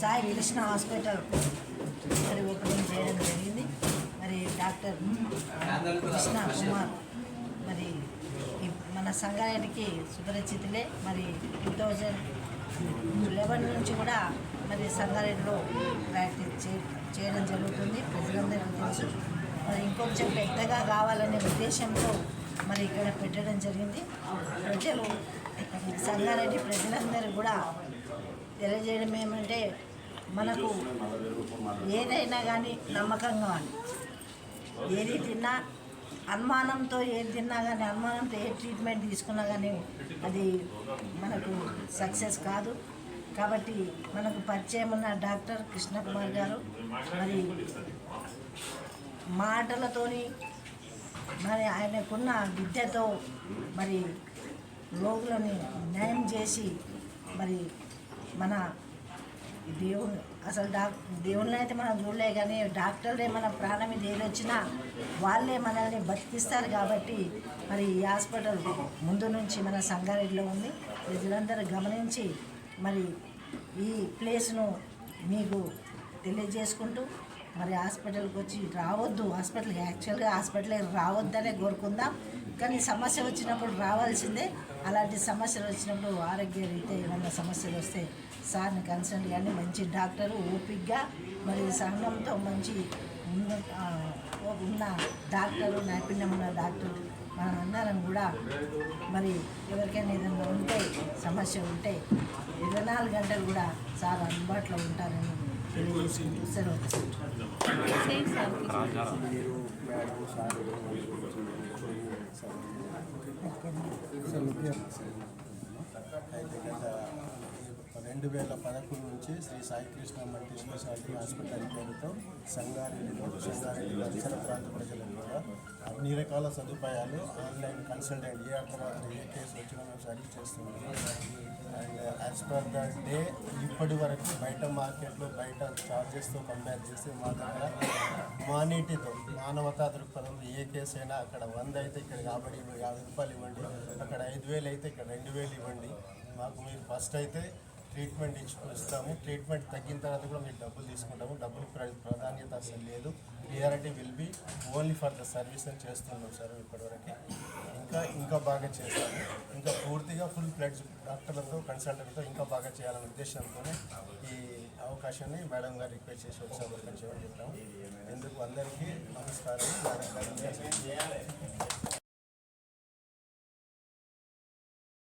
Sai Krishna hospital మరి opening చేయడం జరిగింది. మరి డాక్టర్ కృష్ణ కుమార్ మరి మన సంగారెడ్డికి సుపరిచితులే. మరి 2011 నుంచి కూడా మరి సంగారెడ్డిలో ప్రాక్టీస్ చేయడం జరుగుతుంది. ప్రజలందరికీ తెలుసు. మరి ఇంకొంచెం పెద్దగా కావాలనే ఉద్దేశంతో మరి ఇక్కడ పెట్టడం జరిగింది. ప్రజలు సంగారెడ్డి ప్రజలందరూ కూడా తెలియజేయడం ఏమంటే, మనకు ఏదైనా కానీ నమ్మకంగా ఏది తిన్నా అనుమానంతో ఏది తిన్నా కానీ అనుమానంతో ఏ ట్రీట్మెంట్ తీసుకున్నా కానీ అది మనకు సక్సెస్ కాదు. కాబట్టి మనకు పరిచయం ఉన్న డాక్టర్ కృష్ణకుమార్ గారు మరి మాటలతోని మరి ఆయనకున్న విద్యతో మరి రోగులని న్యాయం చేసి మరి మన దేవుడు అసలు దేవుళ్ళని అయితే మనం చూడలే, కానీ డాక్టర్లే మన ప్రాణం మీద ఏదొచ్చినా వాళ్ళే మనల్ని బతికిస్తారు. కాబట్టి మరి ఈ హాస్పిటల్ ముందు నుంచి మన సంగారెడ్డిలో ఉంది. ప్రజలందరూ గమనించి మరి ఈ ప్లేస్ను మీకు తెలియజేసుకుంటూ మరి హాస్పిటల్కి వచ్చి రావద్దు, యాక్చువల్గా హాస్పిటల్కి రావద్దనే కోరుకుందాం. కానీ సమస్య వచ్చినప్పుడు రావాల్సిందే. అలాంటి సమస్యలు వచ్చినప్పుడు ఆరోగ్య రీత్యా ఏమన్నా సమస్యలు వస్తే సార్ని కన్సల్ట్ కానీ మంచి డాక్టరు ఓపిక్గా మరి సంఘంతో మంచి ఉన్న డాక్టరు, నైపుణ్యం ఉన్న డాక్టరు మనం అందరం కూడా మరి ఎవరికైనా ఏదైనా ఉంటే సమస్య ఉంటే 24 గంటలు కూడా సార్ అందుబాటులో ఉంటారని తెలియజేసుకుంటూ సెలవు అయితే గత 2011 నుంచి Sri Sai Krishna multi speciality hospital పేరుతో సంగారెడ్డిలో పరిసర ప్రాంత ప్రజలకు కూడా అన్ని రకాల సదుపాయాలు ఆన్లైన్ కన్సల్టెంట్ ఏ అర్ధరాత్రి ఏ కేసు వచ్చినా మేము సర్వీస్ చేస్తున్నాము. And as per the day ఇప్పటి వరకు బయట మార్కెట్లో బయట ఛార్జెస్తో కంపేర్ చేస్తే మా దగ్గర హ్యుమానిటీతో మానవతా దృక్పథంలో ఏ కేసు అయినా అక్కడ 100 అయితే ఇక్కడ 50 రూపాయలు ఇవ్వండి, అక్కడ 5,000 అయితే ఇక్కడ 2,000 ఇవ్వండి. మాకు మీరు ఫస్ట్ అయితే ట్రీట్మెంట్ ఇస్తాము. ట్రీట్మెంట్ తగ్గిన తర్వాత కూడా మీరు డబ్బులు తీసుకుంటాము. డబ్బులు ప్రాధాన్యత అసలు లేదు. Priority will be only for the service అని చేస్తున్నాం సార్ ఇప్పటివరకు. ఇంకా బాగా చేస్తాము. ఇంకా పూర్తిగా ఫుల్ ఫ్లెడ్జ్ డాక్టర్లతో కన్సల్టెంట్తో ఇంకా బాగా చేయాలనే ఉద్దేశంతోనే ఈ అవకాశాన్ని మేడం గారు రిక్వెస్ట్ చేసి వచ్చాము చెప్పాము. ఎందుకు అందరికీ నమస్కారం.